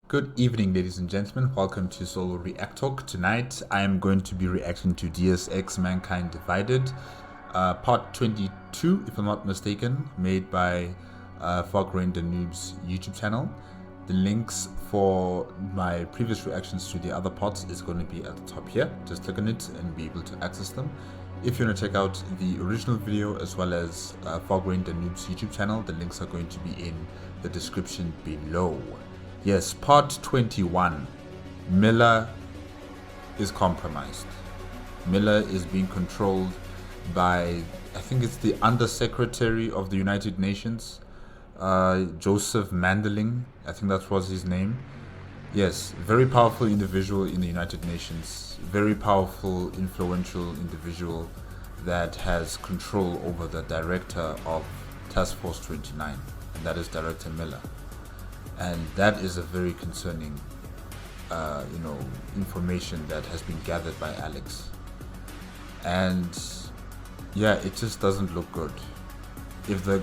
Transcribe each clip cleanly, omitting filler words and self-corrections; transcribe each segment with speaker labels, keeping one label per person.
Speaker 1: Good evening, ladies and gentlemen. Welcome to Solo ReacTalk. Tonight, I am going to be reacting to Deus Ex Mankind Divided, part 22, if I'm not mistaken, made by FograinDaNoob's YouTube channel. The links for my previous reactions to the other parts is going to be at the top here. Just click on it and be able to access them. If you want to check out the original video as well as FograinDaNoob's YouTube channel, the links are going to be in the description below. Yes, part 21. Miller is compromised. Miller is being controlled by, I think it's the Undersecretary of the United Nations, Joseph Mandeling. I think that was his name. Yes, very powerful individual in the United Nations. Very powerful, influential individual that has control over the director of Task Force 29, and that is Director Miller. And that is a very concerning, information that has been gathered by Alex. And yeah, it just doesn't look good. If the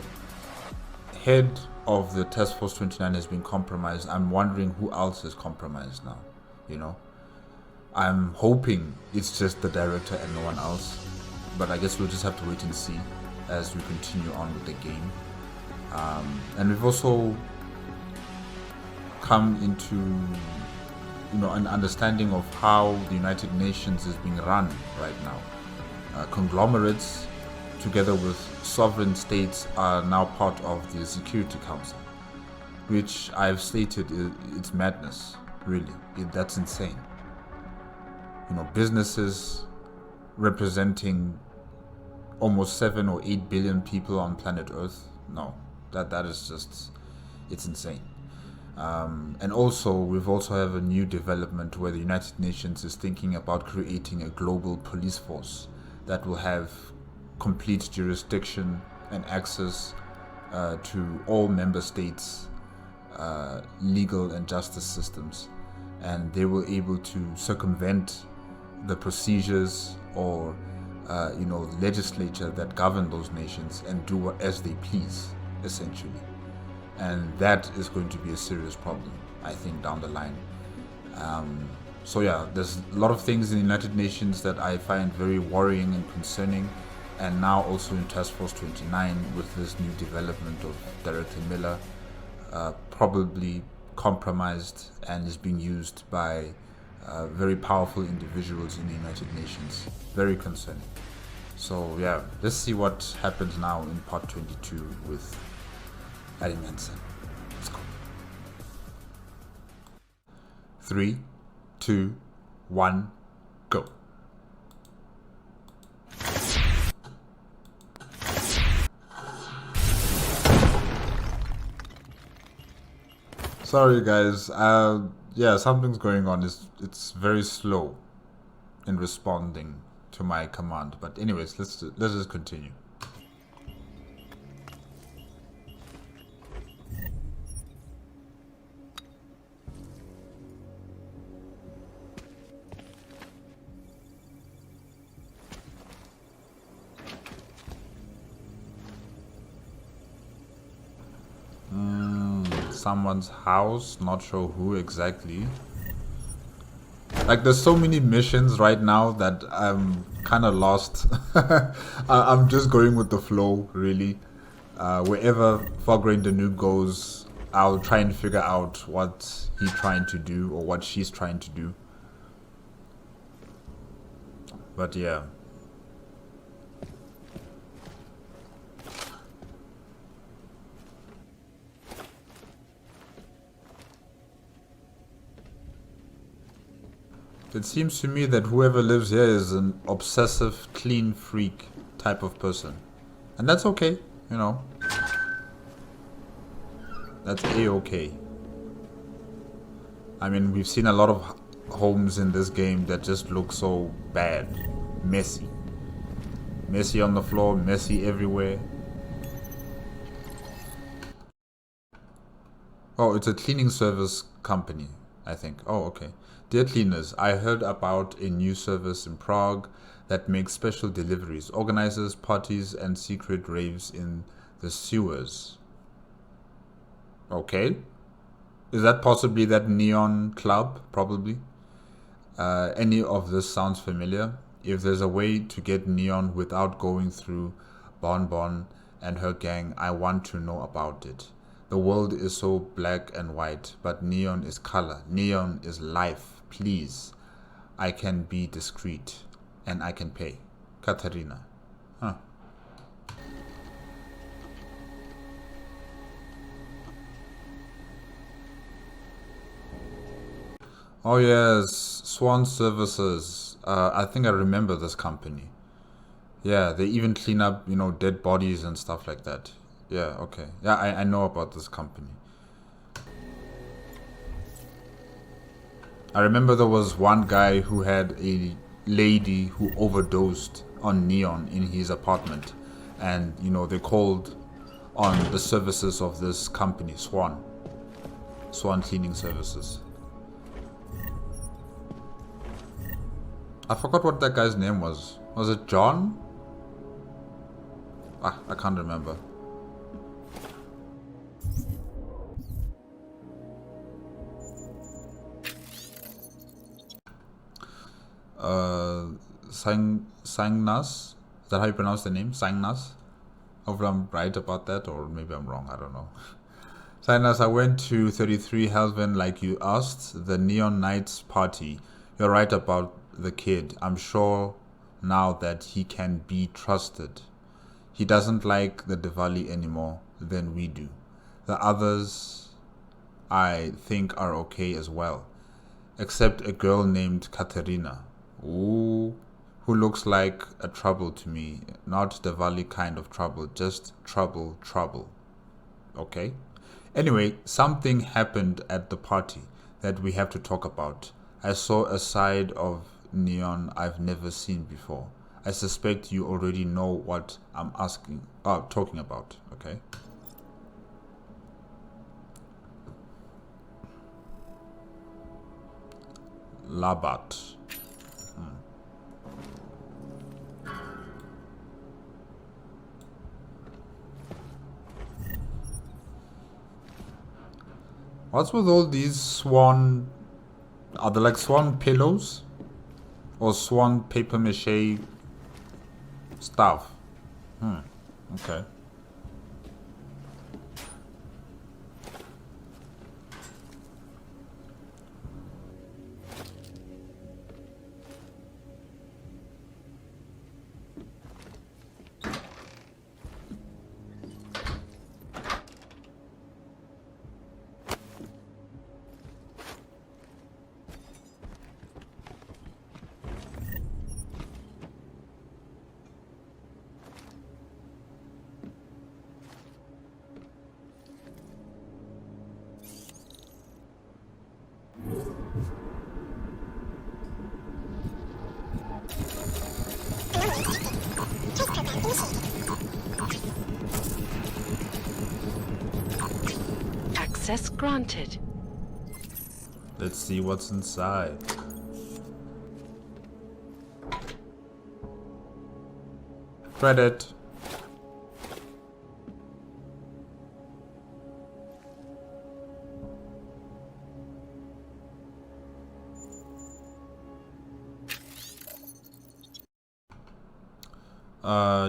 Speaker 1: head of the Task Force 29 has been compromised, I'm wondering who else is compromised now, I'm hoping it's just the director and no one else. But I guess we'll just have to wait and see as we continue on with the game. And we've also come into an understanding of how the United Nations is being run right now. Conglomerates together with sovereign states are now part of the Security Council, which I've stated it's madness, really. That's insane. Businesses representing almost 7 or 8 billion people on planet Earth. No, that is just, it's insane. And also, we've also have a new development where the United Nations is thinking about creating a global police force that will have complete jurisdiction and access to all member states' legal and justice systems, and they will able to circumvent the procedures or legislature that govern those nations and do as they please, essentially. And that is going to be a serious problem, I think, down the line. So yeah, there's a lot of things in the United Nations that I find very worrying and concerning, and now also in Task Force 29 with this new development of Director Miller probably compromised and is being used by very powerful individuals in the United Nations. Very concerning. So yeah, let's see what happens now in part 22 with Let's go. 3, 2, 1, go. Sorry guys, yeah, something's going on. It's very slow in responding to my command. But anyways, let's just continue. Someone's house, not sure who exactly. Like, there's so many missions right now that I'm kind of lost. I'm just going with the flow, really. Wherever FograinDaNoob goes, I'll try and figure out what he's trying to do or what she's trying to do. But yeah. It seems to me that whoever lives here is an obsessive, clean freak type of person. And that's okay, That's a-okay. I mean, we've seen a lot of homes in this game that just look so bad. Messy. Messy on the floor, messy everywhere. Oh, it's a cleaning service company, I think. Oh, okay. Dear cleaners, I heard about a new service in Prague that makes special deliveries, organizes parties and secret raves in the sewers. Okay. Is that possibly that neon club? Probably. Any of this sounds familiar. If there's a way to get neon without going through Bon Bon and her gang, I want to know about it. The world is so black and white, but neon is color. Neon is life. Please. I can be discreet. And I can pay. Katarina. Huh. Oh yes, Swan Services. I think I remember this company. Yeah, they even clean up, dead bodies and stuff like that. Yeah, okay. Yeah, I know about this company. I remember there was one guy who had a lady who overdosed on neon in his apartment. And, they called on the services of this company, Swan. Swan Cleaning Services. I forgot what that guy's name was. Was it John? I can't remember. Sangnas? Is that how you pronounce the name? Sangnas? Hopefully I'm right about that, or maybe I'm wrong, I don't know. Sangnas, I went to 33 Helven like you asked, the Neon Nights party. You're right about the kid. I'm sure now that he can be trusted. He doesn't like the Diwali anymore than we do. The others, I think, are okay as well. Except a girl named Katerina. Ooh, who looks like a trouble to me. Not Diwali kind of trouble, just trouble. Okay? Anyway, something happened at the party that we have to talk about. I saw a side of Neon I've never seen before. I suspect you already know what I'm talking about, okay? Labat. What's with all these swan... Are they like swan pillows? Or swan paper mache stuff? Okay.
Speaker 2: Access granted.
Speaker 1: Let's see what's inside. Credit.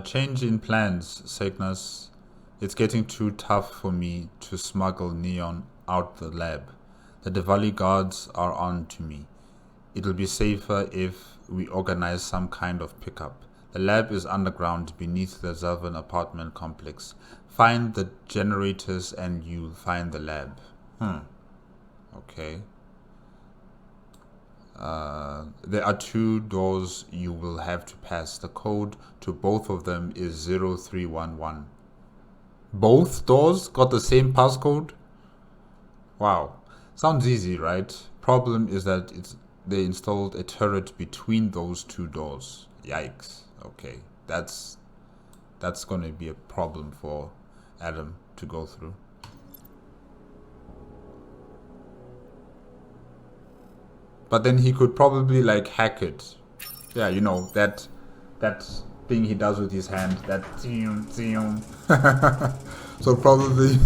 Speaker 1: Change in plans, Cygnus. It's getting too tough for me to smuggle neon out the lab. The Diwali guards are on to me. It'll be safer if we organize some kind of pickup. The lab is underground beneath the Zelvan apartment complex. Find the generators and you'll find the lab. Okay. There are 2 doors you will have to pass. The code to both of them is 0311. Both doors got the same passcode? Wow. Sounds easy, right? Problem is that they installed a turret between those 2 doors. Yikes. Okay. That's going to be a problem for Adam to go through. But then he could probably like hack it. Yeah, you know, that thing he does with his hand, that zoom. So probably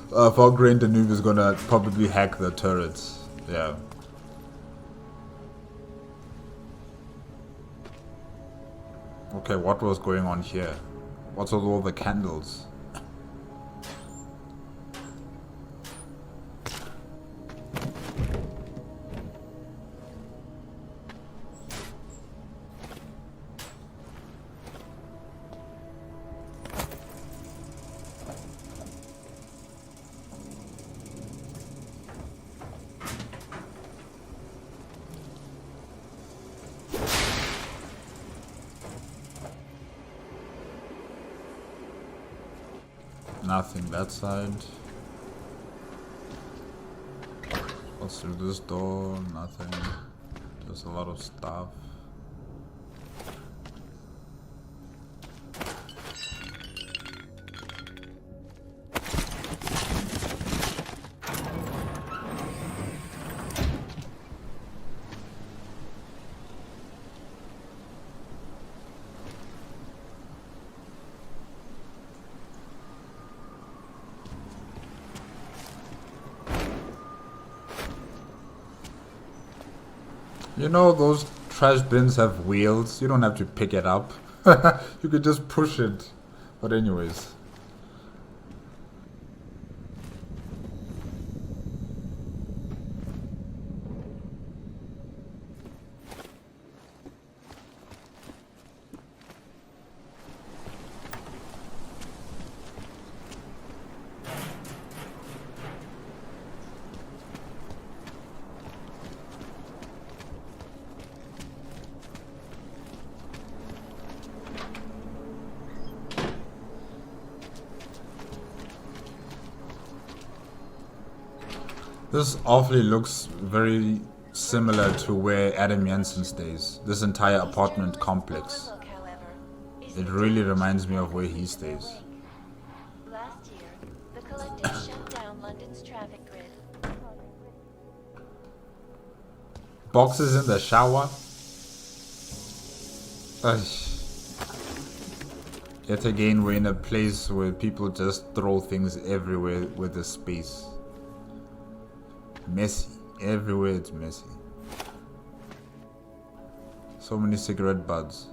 Speaker 1: FograinDaNoob is gonna probably hack the turrets. Yeah. Okay, what was going on here? What's with all the candles? Nothing that side. What's through this door? Nothing. Just a lot of stuff. You know, those trash bins have wheels. You don't have to pick it up. You could just push it. But anyways. This awfully looks very similar to where Adam Jensen stays. This entire apartment complex. It really reminds me of where he stays.
Speaker 3: Last year, the collective shut down London's traffic grid.
Speaker 1: Boxes in the shower? Yet again, we're in a place where people just throw things everywhere with the space. Messy. Everywhere it's messy. So many cigarette butts.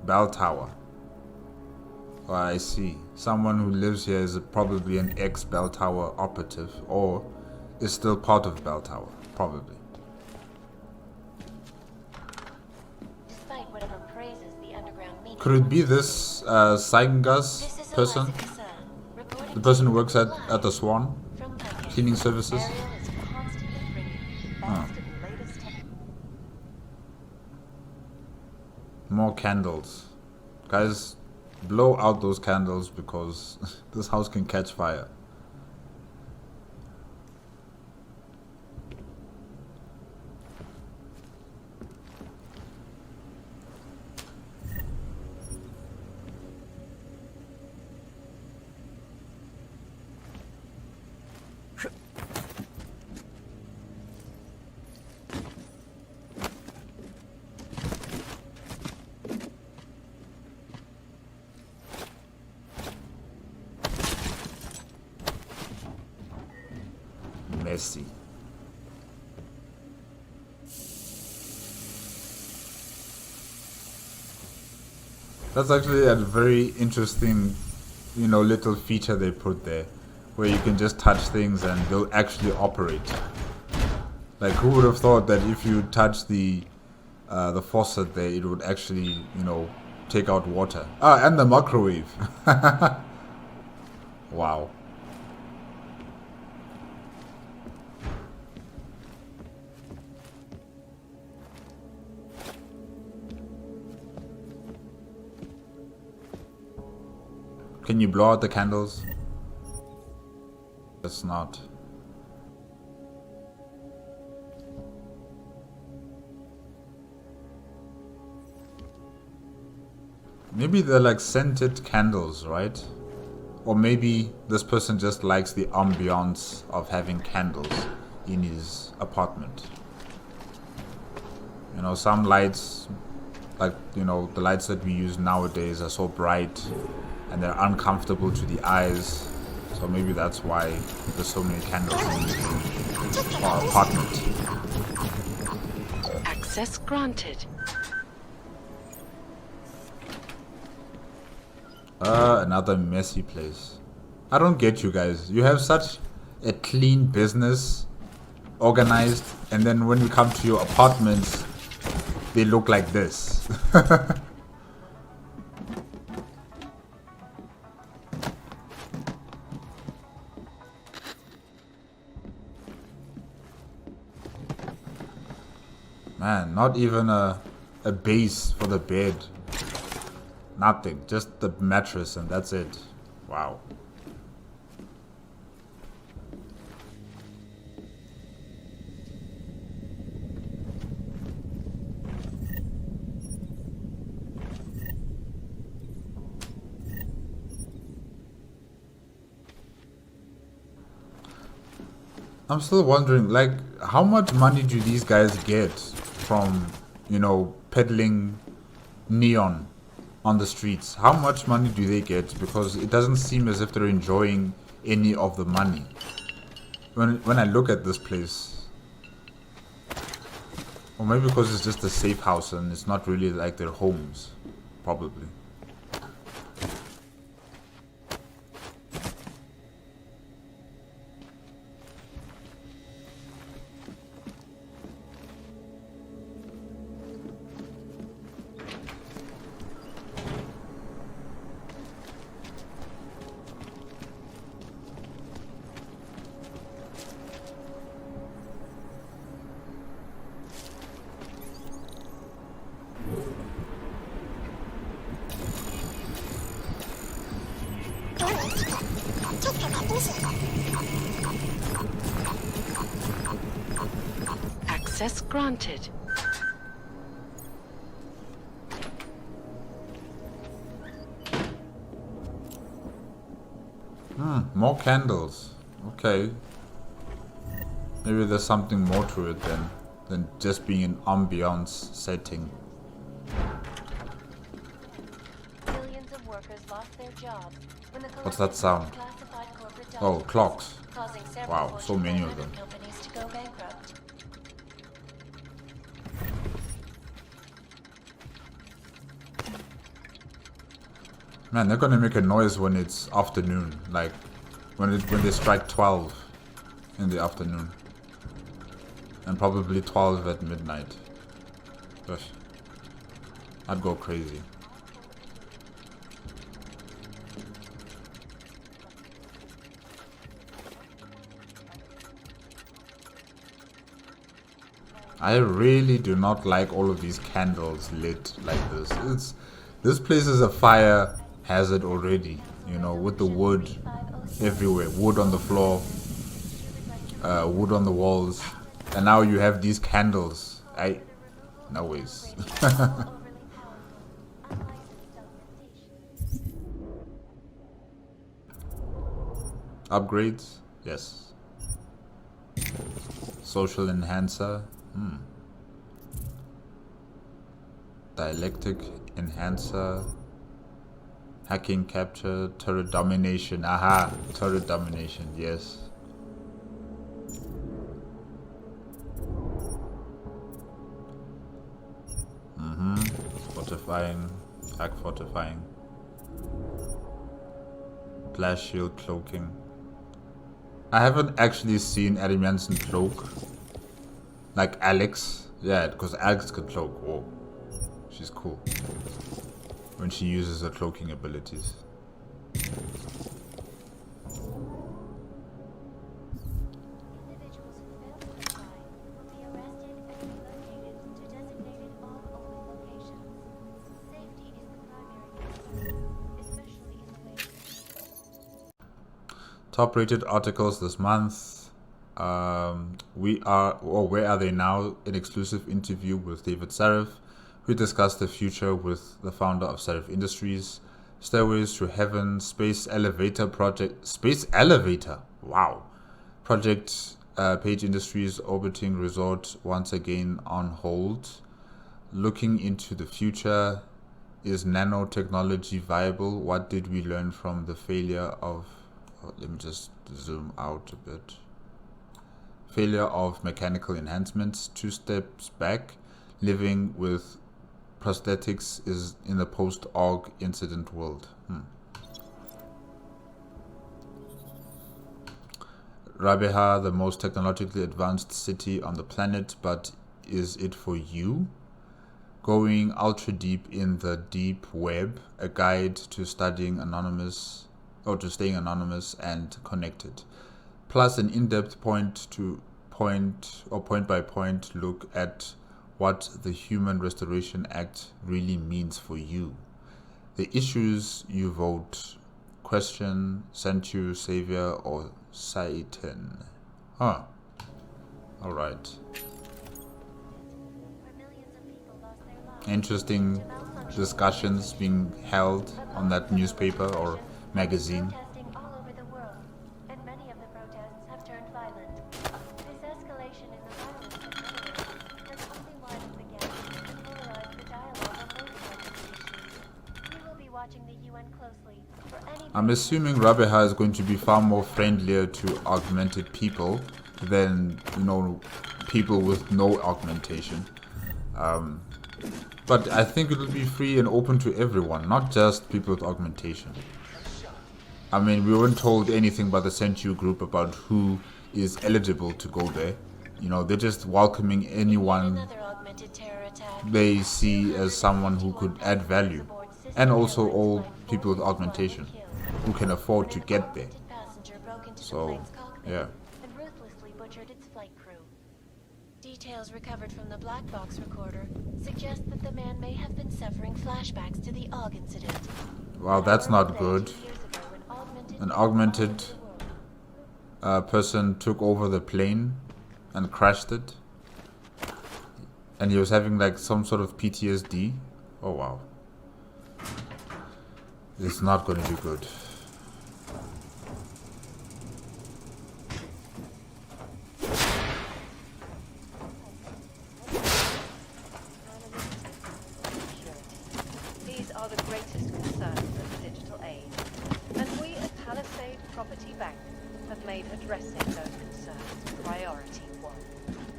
Speaker 1: Bell tower. Oh, I see. Someone who lives here is probably an ex-Bell Tower operative, or is still part of Bell Tower. Probably.
Speaker 3: Despite whatever praises the underground media.
Speaker 1: Could it be this Seigengas person? The person who works at the Swan? Cleaning services? More candles. Guys, blow out those candles because this house can catch fire. Messy. That's actually a very interesting, you know, little feature they put there, where you can just touch things and they'll actually operate. Like, who would have thought that if you touch the faucet there, it would actually, you know, take out water. Ah, and the microwave. Wow. Can you blow out the candles? It's not. Maybe they're like scented candles, right? Or maybe this person just likes the ambiance of having candles in his apartment. You know, some lights, like, you know, the lights that we use nowadays are so bright and they're uncomfortable to the eyes. So maybe that's why there's so many candles in our apartment.
Speaker 2: Access granted.
Speaker 1: Another messy place. I don't get you guys. You have such a clean business, organized, and then when you come to your apartments, they look like this. Man, not even a base for the bed. Nothing, just the mattress and that's it. Wow. I'm still wondering, like, how much money do these guys get from, you know, peddling neon on the streets? How much money do they get? Because it doesn't seem as if they're enjoying any of the money. When I look at this place, or maybe because it's just a safe house and it's not really like their homes, probably.
Speaker 2: Access granted.
Speaker 1: More candles. Okay. Maybe there's something more to it than just being an ambiance setting.
Speaker 3: Millions of workers lost their jobs when the
Speaker 1: What's that sound?
Speaker 3: classified corporate
Speaker 1: Oh,
Speaker 3: documents,
Speaker 1: clocks.
Speaker 3: causing several
Speaker 1: Wow, so
Speaker 3: Fortune
Speaker 1: many of
Speaker 3: 500
Speaker 1: them.
Speaker 3: companies to go bankrupt.
Speaker 1: Man, they're gonna make a noise when it's afternoon, like when they strike 12 in the afternoon, and probably 12 at midnight. Gosh, I'd go crazy. I really do not like all of these candles lit like this. This place is a fire hazard already, you know, with the wood everywhere, wood on the floor, wood on the walls, and now you have these candles. No ways. Upgrades, yes. Social enhancer, dialectic enhancer, hacking capture, turret domination. Aha, turret domination, yes. Fortifying, hack fortifying, glass shield cloaking. I haven't actually seen Adam Jansen cloak. Like Alex. Yeah, because Alex can cloak. Whoa. She's cool. When she uses her cloaking abilities.
Speaker 3: Individuals who fail to comply will be arrested and relocated to designated off-open locations. Safety is the primary concern, especially in the wake.
Speaker 1: Top rated articles this month. Where are they now? An exclusive interview with David Sarif. We discussed the future with the founder of Sarif Industries. Stairways to Heaven, Space Elevator Project. Space Elevator? Wow. Project Page Industries orbiting resort once again on hold. Looking into the future. Is nanotechnology viable? What did we learn from the failure of let me just zoom out a bit. Failure of mechanical enhancements, 2 steps back. Living with prosthetics is in the post-AUG incident world. Rabeha, the most technologically advanced city on the planet, but is it for you? Going ultra deep in the deep web, a guide to studying anonymous, or to staying anonymous and connected, plus an in-depth point by point look at what the Human Restoration Act really means for you. The issues you vote: question, Sentu, Savior, or Satan. Huh. Alright.
Speaker 3: where millions of people lost their lives.
Speaker 1: Interesting discussions being held on that newspaper or magazine.
Speaker 3: Protesting all over the world, and many of the protests have turned violent. This escalation in the violence of murder has only widened the gap and polarized the dialogue on both sides of the issue. We will be watching the UN closely for any.
Speaker 1: I'm assuming Rabeha is going to be far more friendlier to augmented people than, people with no augmentation. But I think it will be free and open to everyone, not just people with augmentation. I mean, we weren't told anything by the Sentu group about who is eligible to go there. They're just welcoming anyone
Speaker 3: Another augmented terror attack.
Speaker 1: they see as someone who could add value. And also all people with augmentation who can afford to get there.
Speaker 3: Passenger broke into the
Speaker 1: So,
Speaker 3: plane's cockpit
Speaker 1: yeah.
Speaker 3: and ruthlessly butchered its flight crew. Details recovered from the black box recorder suggest that the man may have been suffering flashbacks to the AUG incident.
Speaker 1: Wow, that's not good.
Speaker 3: 2 years ago when
Speaker 1: An augmented person took over the plane and crashed it. And he was having like some sort of PTSD. Oh wow. It's not going to be good.
Speaker 4: These are the greatest concerns of the digital age, and we at Palisade Property Bank have made addressing those concerns priority 1.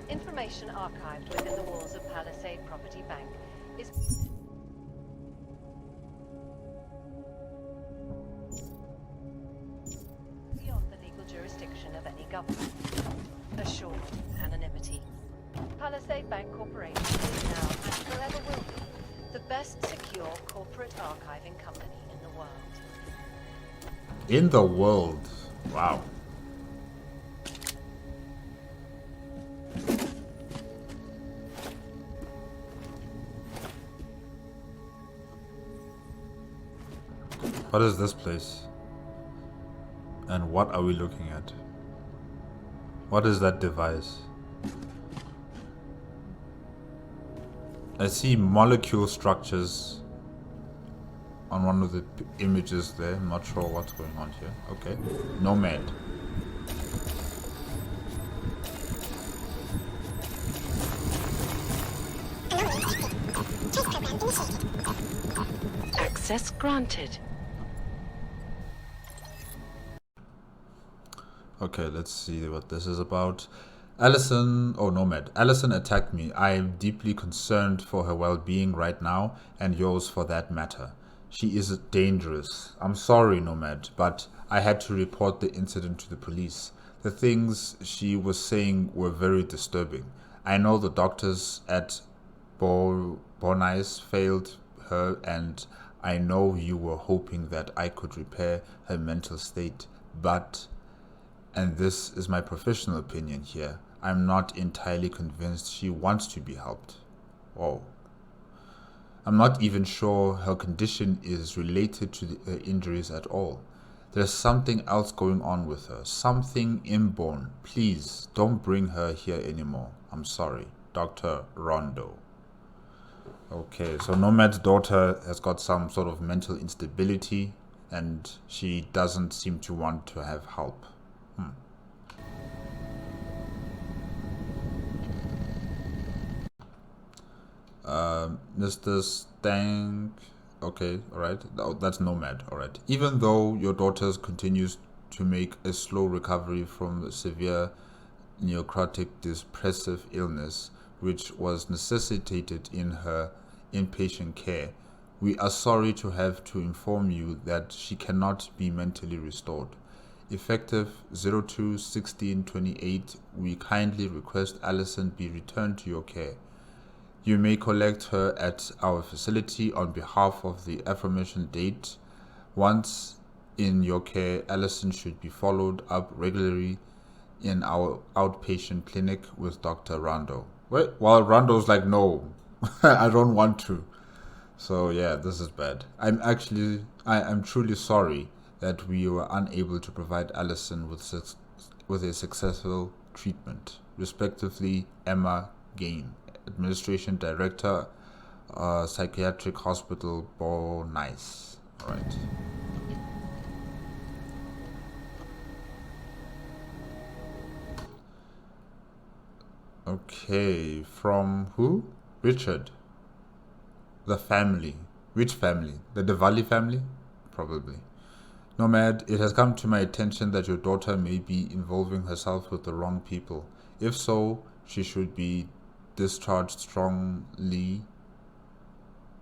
Speaker 4: Information archived within the walls of Palisade Property Bank is beyond the legal jurisdiction of any government. Assured anonymity. Palisade Bank Corporation is now and forever will be the best secure corporate archiving company in the world.
Speaker 1: In the world. Wow. What is this place? And what are we looking at? What is that device? I see molecule structures on one of the images there. I'm not sure what's going on here. Okay. Nomad.
Speaker 2: Access granted.
Speaker 1: Okay, let's see what this is about. Nomad. Allison attacked me. I am deeply concerned for her well-being right now, and yours for that matter. She is dangerous. I'm sorry, Nomad, but I had to report the incident to the police. The things she was saying were very disturbing. I know the doctors at Bonais failed her, and I know you were hoping that I could repair her mental state, but, and this is my professional opinion here, I'm not entirely convinced she wants to be helped. Oh. I'm not even sure her condition is related to her injuries at all. There's something else going on with her, something inborn. Please, don't bring her here anymore. I'm sorry. Dr. Rondo. Okay, so Nomad's daughter has got some sort of mental instability and she doesn't seem to want to have help. Mr. Stank. Okay, alright. That's Nomad, alright. Even though your daughter continues to make a slow recovery from severe necrotic depressive illness, which was necessitated in her inpatient care. We are sorry to have to inform you that she cannot be mentally restored. Effective 02/16/28, we kindly request Alison be returned to your care. You may collect her at our facility on behalf of the aforementioned date. Once in your care, Alison should be followed up regularly in our outpatient clinic with Dr. Rando. Well, Rando's like, no, I don't want to. So yeah, this is bad. I'm truly sorry that we were unable to provide Alison with a successful treatment. Respectively, Emma Gain, Administration Director, Psychiatric Hospital, Nice. All right. Okay, from who? Richard. The family. Which family? The Diwali family? Probably. Nomad, it has come to my attention that your daughter may be involving herself with the wrong people. If so, she should be discharged strongly.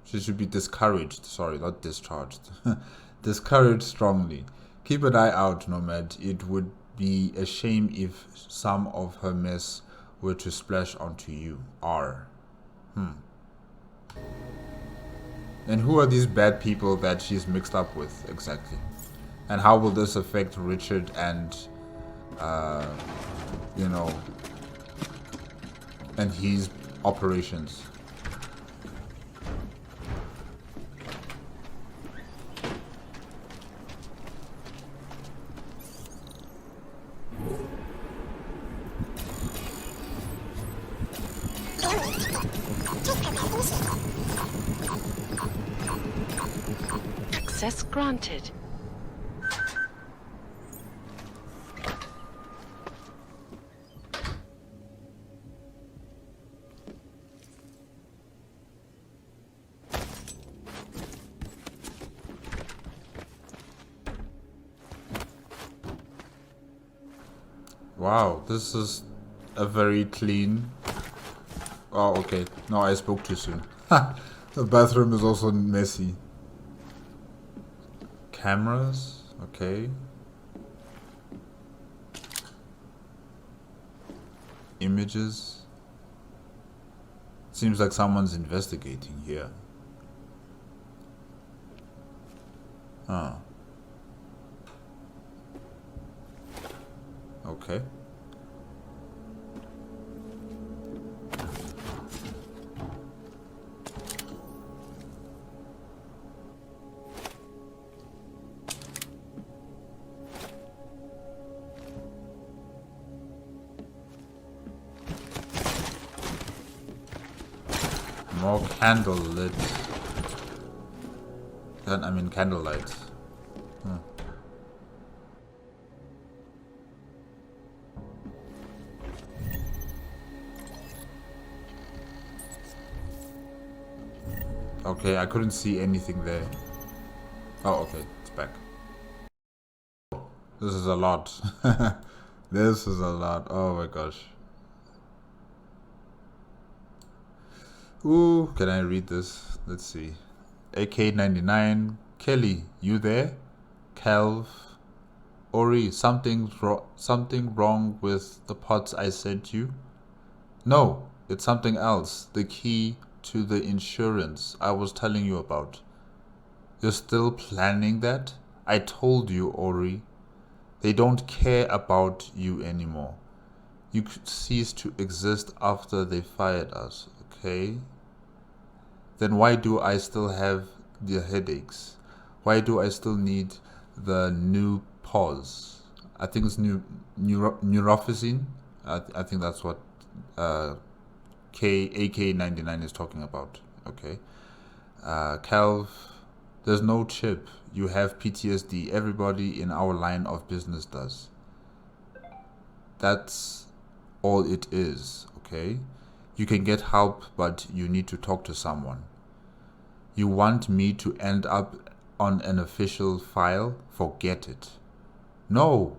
Speaker 1: She should be discouraged. Sorry, not discharged. Discouraged strongly. Keep an eye out, Nomad. It would be a shame if some of her mess were to splash onto you. R. And who are these bad people that she's mixed up with exactly? And how will this affect Richard and, and his operations?
Speaker 2: Access granted.
Speaker 1: Wow, this is a very clean... Oh, okay. No, I spoke too soon. The bathroom is also messy. Cameras, okay. Images. Seems like someone's investigating here. Huh. Okay. More candle lit. Candlelight. Okay, I couldn't see anything there. Oh, okay, it's back. This is a lot. This is a lot. Oh my gosh. Ooh, can I read this? Let's see. AK-99. Kelly, you there? Calv. Ori, something wrong with the pots I sent you? No, it's something else. The key to the insurance I was telling you about. You're still planning that? I told you, Ori. They don't care about you anymore. You could cease to exist after they fired us, okay? Then why do I still have the headaches? Why do I still need the new pause? I think it's neurophysine. I think that's what AK-99 is talking about. Okay. Calv, there's no chip. You have PTSD. Everybody in our line of business does. That's all it is, okay? You can get help, but you need to talk to someone. You want me to end up on an official file? Forget it. No,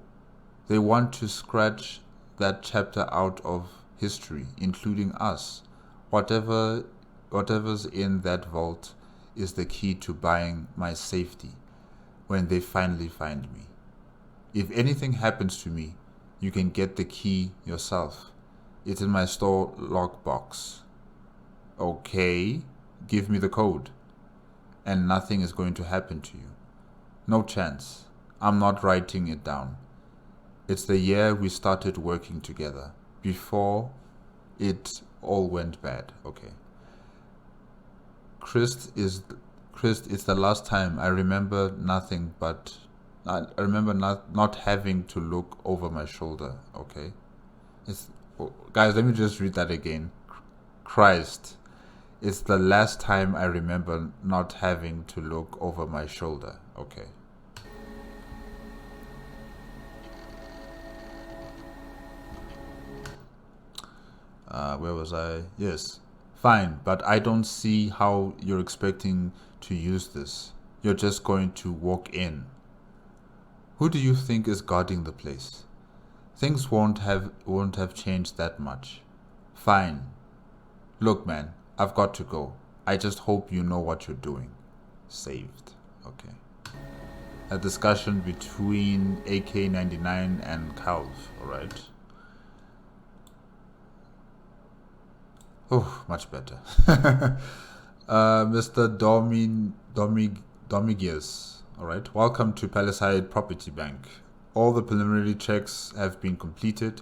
Speaker 1: they want to scratch that chapter out of history, including us. Whatever's in that vault is the key to buying my safety when they finally find me. If anything happens to me, you can get the key yourself. It's in my store lockbox. Okay, give me the code. And nothing is going to happen to you. No chance. I'm not writing it down. It's the year we started working together, before it all went bad. Okay. It's the last time I remember nothing but I remember not having to look over my shoulder. Okay. Guys, let me just read that again. Christ, it's the last time I remember not having to look over my shoulder. Okay. Where was I? Yes. Fine, but I don't see how you're expecting to use this. You're just going to walk in. Who do you think is guarding the place? Things won't have changed that much. Fine. Look, man, I've got to go. I just hope you know what you're doing. Saved. Okay. A discussion between AK-99 and Calv, alright? Oh, much better. Mr. Domigius, alright? Welcome to Palisade Property Bank. All the preliminary checks have been completed,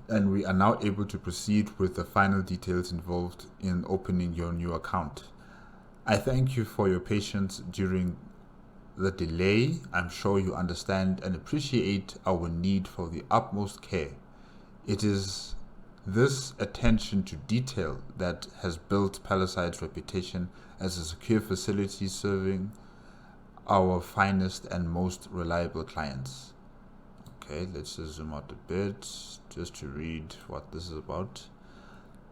Speaker 1: and we are now able to proceed with the final details involved in opening your new account. I thank you for your patience during the delay. I'm sure you understand and appreciate our need for the utmost care. It is this attention to detail that has built Paliside's reputation as a secure facility serving our finest and most reliable clients. Okay, let's just zoom out a bit just to read what this is about.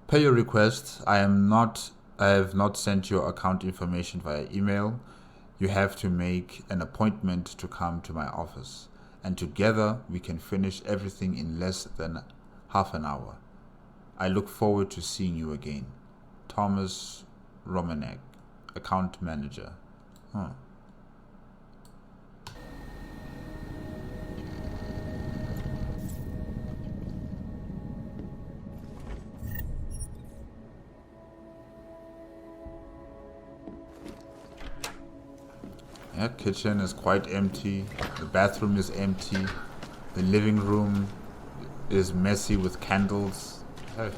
Speaker 1: Per your request, I have not sent your account information via email. You have to make an appointment to come to my office, and together we can finish everything in less than half an hour. I look forward to seeing you again. Thomas Romanek, account manager. Yeah, kitchen is quite empty. The bathroom is empty. The living room is messy with candles. Hey.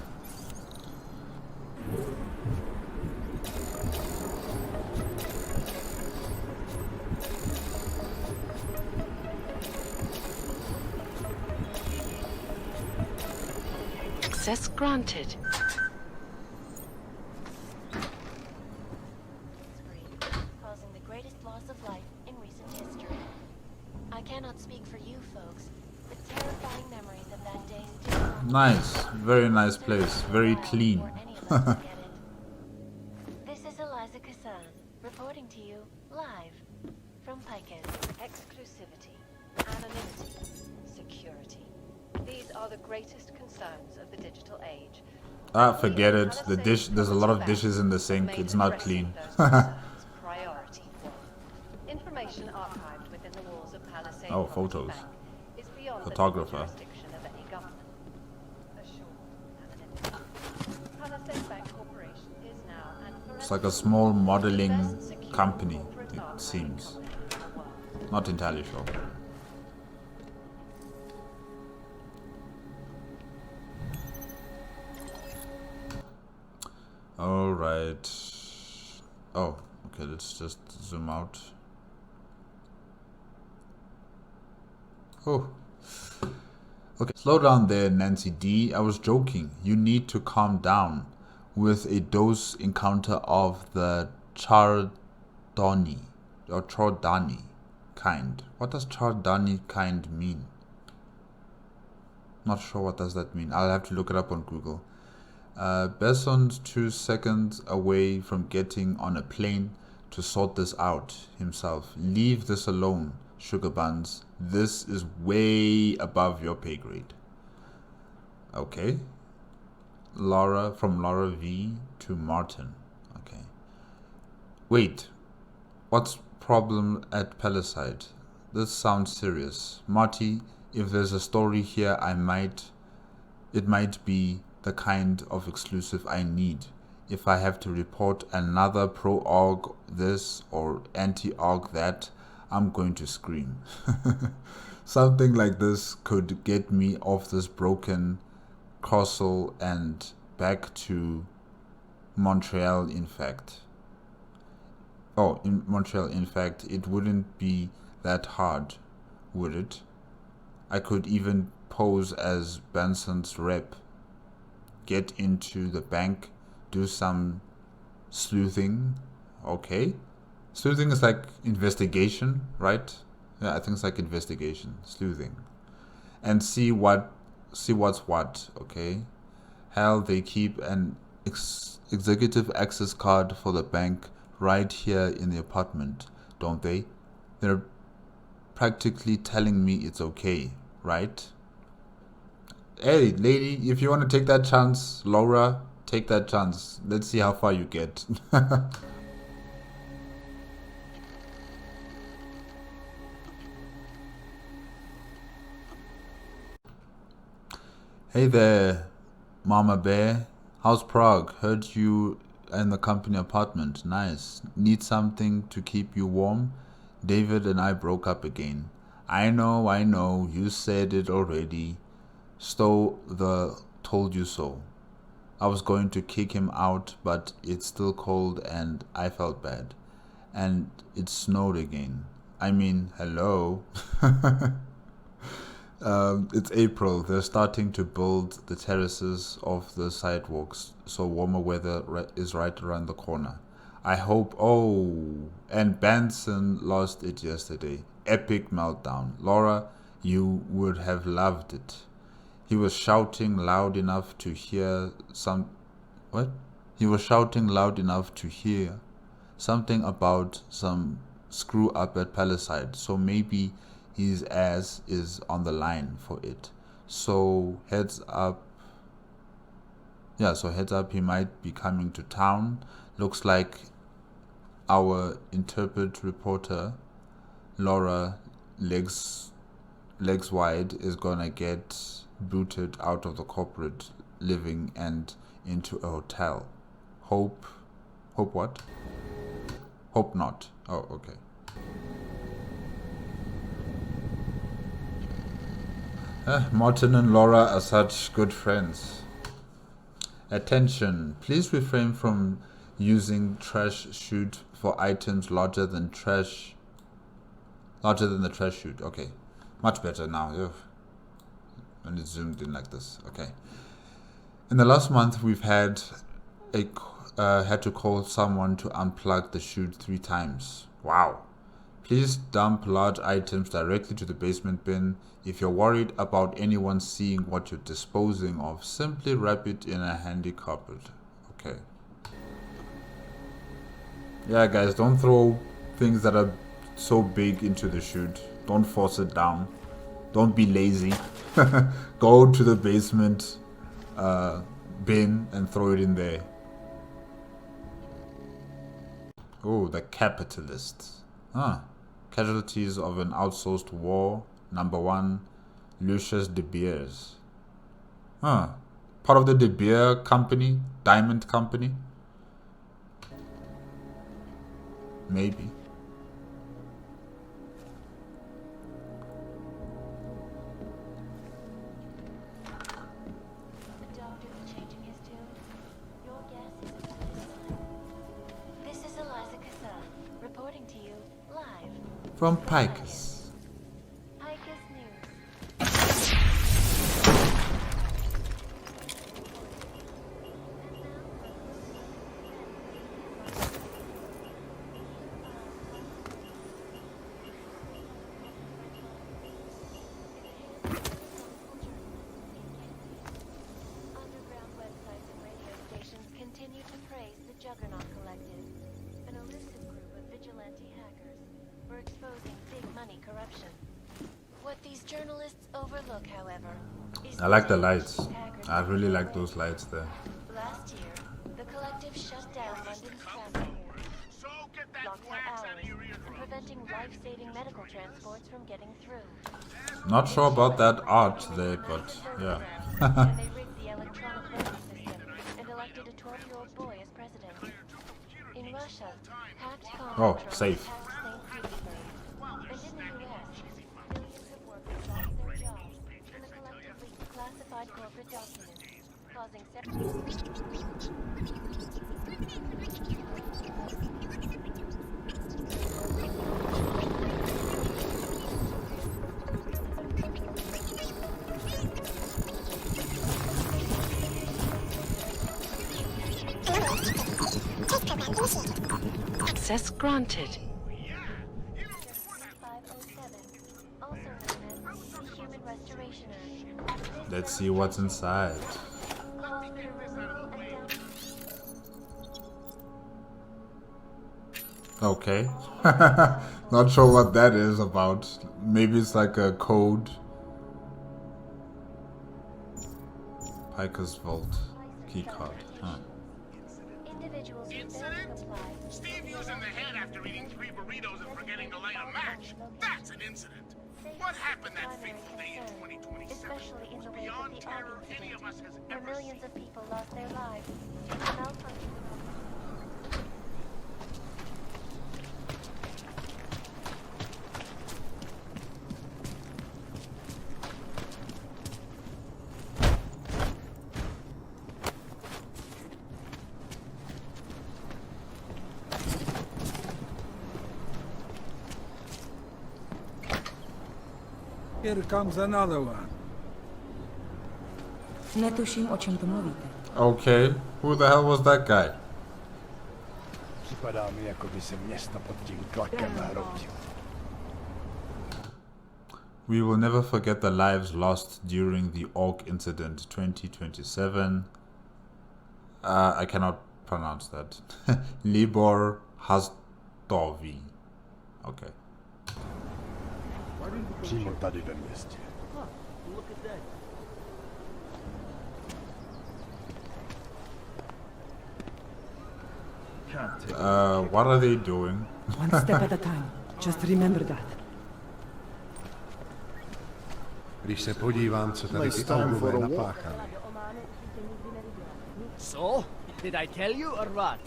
Speaker 2: Access granted.
Speaker 3: Causing the greatest loss of life in recent history. I cannot speak for you folks, but terrifying memories of that day still haunt me.
Speaker 1: Nice, very nice place, very clean.
Speaker 3: This is Eliza Kassan, reporting to you live from Picus.
Speaker 4: Exclusivity, anonymity, security. These are the greatest concerns of the digital age.
Speaker 1: Forget it. The dish, there's a lot of dishes in the sink. It's not clean.
Speaker 4: Priority one. Information archived within the walls of Palisade
Speaker 1: Oh,
Speaker 4: Property
Speaker 1: photos.
Speaker 4: Bank is beyond
Speaker 1: Photographer.
Speaker 4: the jurisdiction of any government. Assured anonymity. Palisade Bank Corporation is now and forever
Speaker 1: It's like a small
Speaker 4: the
Speaker 1: modeling
Speaker 4: best secure
Speaker 1: company,
Speaker 4: corporate
Speaker 1: it
Speaker 4: archive
Speaker 1: seems.
Speaker 4: company in the world.
Speaker 1: Not entirely sure. Alright. Oh, okay, let's just zoom out. Oh. Okay, slow down there, Nancy D. I was joking. You need to calm down with a dose encounter of the Chardani or Chordani kind. What does Chardani kind mean? Not sure what does that mean. I'll have to look it up on Google. Besson's 2 seconds away from getting on a plane to sort this out himself. Leave this alone. sugar buns. This is way above your pay grade. Okay. Laura, from Laura V to Martin. Okay. Wait. What's problem at Palisade? This sounds serious. Marty, if there's a story here, it might be the kind of exclusive I need. If I have to report another pro-org this or anti-org that, I'm going to scream. Something like this could get me off this broken castle and back to Montreal, in fact. Oh, in Montreal, in fact, it wouldn't be that hard, would it? I could even pose as Benson's rep, get into the bank, do some sleuthing. Okay. Sleuthing is like investigation, right? Yeah, I think it's like investigation, sleuthing. And see what's what, okay? Hell, they keep an executive access card for the bank right here in the apartment, don't they? They're practically telling me it's okay, right? Hey, lady, if you want to take that chance, Laura, take that chance. Let's see how far you get. Hey there, Mama Bear. How's Prague? Heard you in the company apartment. Nice. Need something to keep you warm? David and I broke up again. I know. You said it already. Stowe told you so. I was going to kick him out, but it's still cold and I felt bad. And it snowed again. I mean, hello. It's April. They're starting to build the terraces of the sidewalks, so warmer weather is right around the corner. I hope. Oh, and Benson lost it yesterday. Epic meltdown. Laura, you would have loved it. He was shouting loud enough to hear What? He was shouting loud enough to hear something about some screw up at Palisade, so maybe his ass is on the line for it. So heads up. Yeah, so heads up, he might be coming to town. Looks like our interpret reporter, Laura Legs Wide, is gonna get booted out of the corporate living and into a hotel. Hope what? Hope not. Oh, okay. Martin and Laura are such good friends. Attention, please refrain from using trash chute for items larger than the trash chute. Okay, much better now. Ugh. And it's zoomed in like this. Okay. In the last month, we've had to call someone to unplug the chute 3 times. Wow. Please dump large items directly to the basement bin. If you're worried about anyone seeing what you're disposing of, simply wrap it in a handy carpet. Okay. Yeah, guys, don't throw things that are so big into the chute. Don't force it down. Don't be lazy. Go to the basement bin and throw it in there. Oh, the capitalists. Casualties of an outsourced war. Number 1, Lucius De Beers. Part of the De Beer company? Diamond company? Maybe.
Speaker 3: The doctor is changing his tune. Your guess is as good as mine. This is Eliza Cassell, reporting to you live
Speaker 1: From Picus.
Speaker 3: Picus News. Underground websites and radio stations continue to praise the Juggernaut Collective, an elusive group of vigilante hackers for exposing big money corruption. What these journalists overlook, however, is
Speaker 1: I like the
Speaker 3: damage
Speaker 1: lights.
Speaker 3: hackers
Speaker 1: I really
Speaker 3: have
Speaker 1: like
Speaker 3: done.
Speaker 1: those lights there.
Speaker 3: Last year, the collective shut down London's traffic, locked out alleys, and preventing life-saving medical transports from getting through.
Speaker 1: Not sure about that art there, but yeah.
Speaker 3: And they rigged the electronic voting system and elected a 12-year-old boy as president. In Russia, hacked
Speaker 1: Oh,
Speaker 3: control
Speaker 1: safe.
Speaker 3: hacked St. Petersburg. And in the US, millions of workers lost their jobs when the collective leaked classified corporate documents, causing
Speaker 2: Access granted.
Speaker 3: 507, also known as the Human Restoration Act.
Speaker 1: Let's see what's inside.
Speaker 3: Calls for the removal and
Speaker 1: Okay. Not sure what that is about. Maybe it's like a code. Piker's Vault keycard. Huh.
Speaker 3: individuals who fail to comply.
Speaker 5: Steve using the head after eating 3 burritos and forgetting to light a match. That's an incident. What happened that fateful day in 2027?
Speaker 3: Especially in the wake of
Speaker 5: Beyond
Speaker 3: the
Speaker 5: terror
Speaker 3: Og
Speaker 5: any of us has
Speaker 3: incident, where
Speaker 5: ever
Speaker 3: millions
Speaker 5: seen.
Speaker 3: of people lost their lives due to malfunction.
Speaker 6: Here comes another one.
Speaker 7: Netuším, o čem to mluvíte.
Speaker 1: Okay. Who the hell was that guy?
Speaker 8: Připadá mi, jako by se města pod tím tlakem hroutilo.
Speaker 1: We will never forget the lives lost during the Orc incident 2027. I cannot pronounce that. Libor Hastovi. Okay.
Speaker 8: Přímo tady ve městě.
Speaker 1: What are they doing?
Speaker 7: One step at a time. Just remember that.
Speaker 8: Když se podívám, co tady ty Augové napáchali.
Speaker 9: So? Did I tell you or what?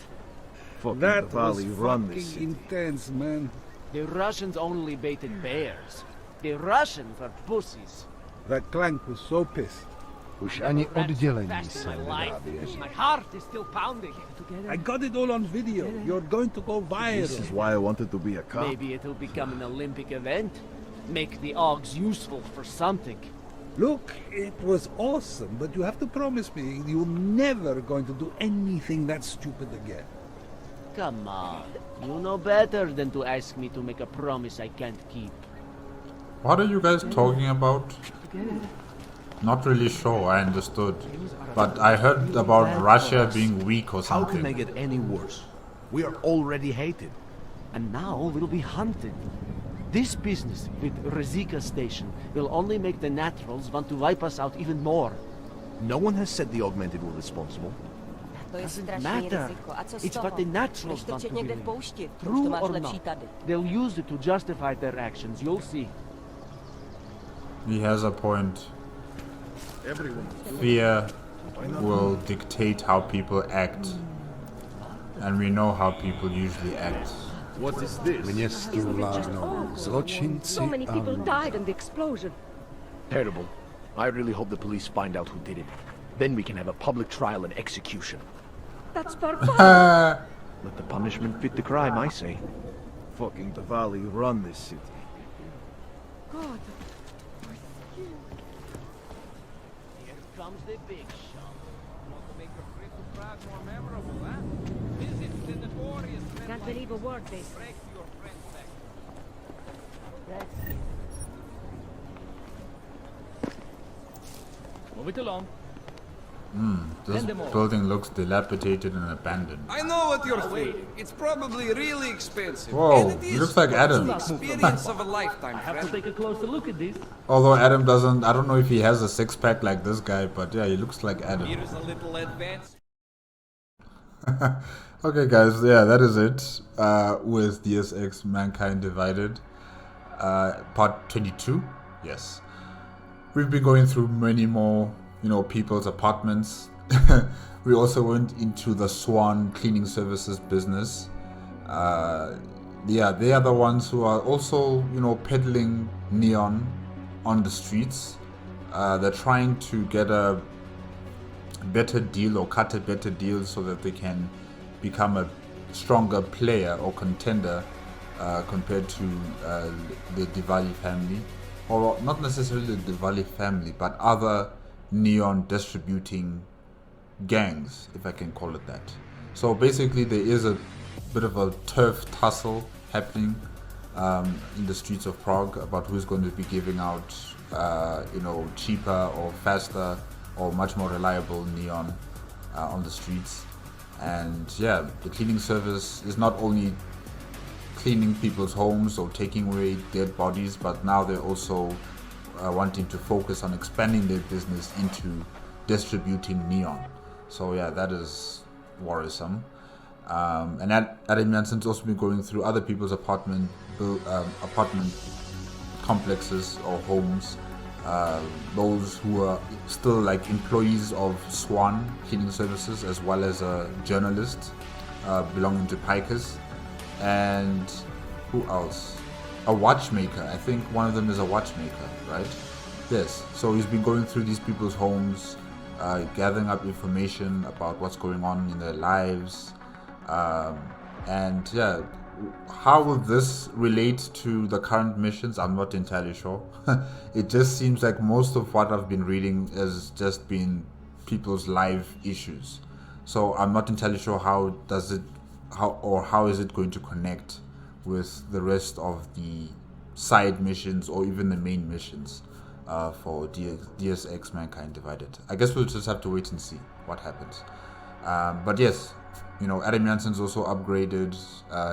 Speaker 6: That was fucking intense, man.
Speaker 9: The Russians only baited bears. The Russians are pussies.
Speaker 6: That Clank was so pissed.
Speaker 8: Už ani oddělení
Speaker 9: Fast
Speaker 8: se
Speaker 9: my
Speaker 8: nedá
Speaker 9: life.
Speaker 8: věřit.
Speaker 9: My heart is still pounding.
Speaker 6: I got it all on video. You're going to go viral.
Speaker 10: This is why I wanted to be a cop.
Speaker 9: Maybe it'll become an Olympic event. Make the Augs useful for something.
Speaker 6: Look, it was awesome, but you have to promise me you're never going to do anything that stupid again.
Speaker 9: Come on. You know better than to ask me to make a promise I can't keep.
Speaker 1: What are you guys talking about? Not really sure I understood. But I heard about Russia being weak or
Speaker 10: How can they
Speaker 1: something.
Speaker 10: get any worse? We are already hated.
Speaker 9: And now we'll be hunted. This business with Rezika Station will only make the Naturals want to wipe us out even more.
Speaker 10: No one has said the Augmented were responsible.
Speaker 7: To je
Speaker 9: Doesn't
Speaker 7: strašný
Speaker 9: matter.
Speaker 7: riziko. A co z
Speaker 9: It's
Speaker 7: toho?
Speaker 9: what the Naturals
Speaker 7: Když to
Speaker 9: want to
Speaker 7: čet někde v
Speaker 9: believe.
Speaker 7: poušti, to už to
Speaker 9: True
Speaker 7: máš
Speaker 9: or
Speaker 7: lepší
Speaker 9: not,
Speaker 7: tady.
Speaker 9: they'll use it to justify their actions. You'll see.
Speaker 1: He has a point. Fear will dictate how people act. And we know how people usually act.
Speaker 8: Městu vládnou zločinci
Speaker 11: So many
Speaker 8: a
Speaker 11: people
Speaker 8: lud.
Speaker 11: died in the explosion.
Speaker 10: Terrible. I really hope the police find out who did it. Then we can have a public trial and execution.
Speaker 11: That's perfect.
Speaker 10: Let the punishment fit the crime, I say.
Speaker 12: Fucking Diwali run this city.
Speaker 11: God.
Speaker 9: Here comes the big shot.
Speaker 11: Can't believe a word they say.
Speaker 9: Move it along.
Speaker 1: This building looks dilapidated and abandoned.
Speaker 13: I know what you're thinking. It's probably really expensive.
Speaker 1: Whoa,
Speaker 13: And it
Speaker 1: he
Speaker 13: is,
Speaker 1: looks like
Speaker 13: but
Speaker 1: Adam.
Speaker 13: it's the experience of a lifetime,
Speaker 9: I have to
Speaker 13: friend.
Speaker 9: take a closer look at this.
Speaker 1: Although Adam doesn't, I don't know if he has a six-pack like this guy, but yeah, he looks like Adam.
Speaker 13: Here's a little advance.
Speaker 1: Okay guys, yeah, that is it with Deus Ex Mankind Divided, part 22. Yes, we've been going through many more, you know, people's apartments. We also went into the Swan cleaning services business. Yeah, they are the ones who are also, you know, peddling neon on the streets. They're trying to get a better deal or cut a better deal so that they can become a stronger player or contender compared to the Diwali family, or not necessarily the Diwali family, but other neon distributing gangs, if I can call it that. So basically there is a bit of a turf tussle happening in the streets of Prague about who's going to be giving out you know, cheaper or faster or much more reliable neon on the streets. And yeah, the cleaning service is not only cleaning people's homes or taking away dead bodies, but now they're also wanting to focus on expanding their business into distributing neon. So yeah, that is worrisome. And Adam Jansen's also been going through other people's apartment complexes or homes, those who are still like employees of Swan Cleaning Services, as well as a journalist belonging to Pikers, and who else? A watchmaker. I think one of them is a watchmaker, right? Yes. So he's been going through these people's homes, gathering up information about what's going on in their lives, and yeah, how will this relate to the current missions? I'm not entirely sure. It just seems like most of what I've been reading has just been people's life issues. So I'm not entirely sure how is it going to connect with the rest of the side missions or even the main missions for Deus Ex Mankind Divided. I guess we'll just have to wait and see what happens. But yes, you know, Adam Jansen's also upgraded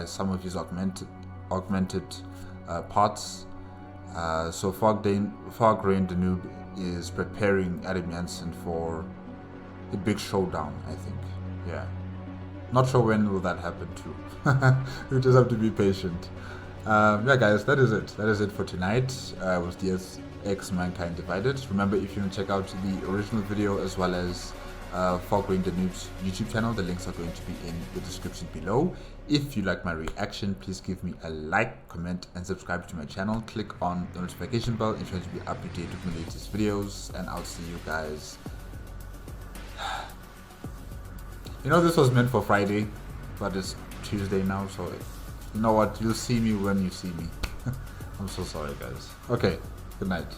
Speaker 1: some of his augmented parts. So FograinDaNoob is preparing Adam Jansen for a big showdown, I think. Yeah. Not sure when will that happen too. We just have to be patient. Yeah guys, that is it. That is it for tonight with Deus Ex Mankind Divided. Remember, if you want to check out the original video as well as FograinDaNoob's YouTube channel, the links are going to be in the description below. If you like my reaction, please give me a like, comment and subscribe to my channel. Click on the notification bell if you want to be up to date with my latest videos, and I'll see you guys. You know, this was meant for Friday, but it's Tuesday now, so you know what, you'll see me when you see me. I'm so sorry guys. Okay, good night.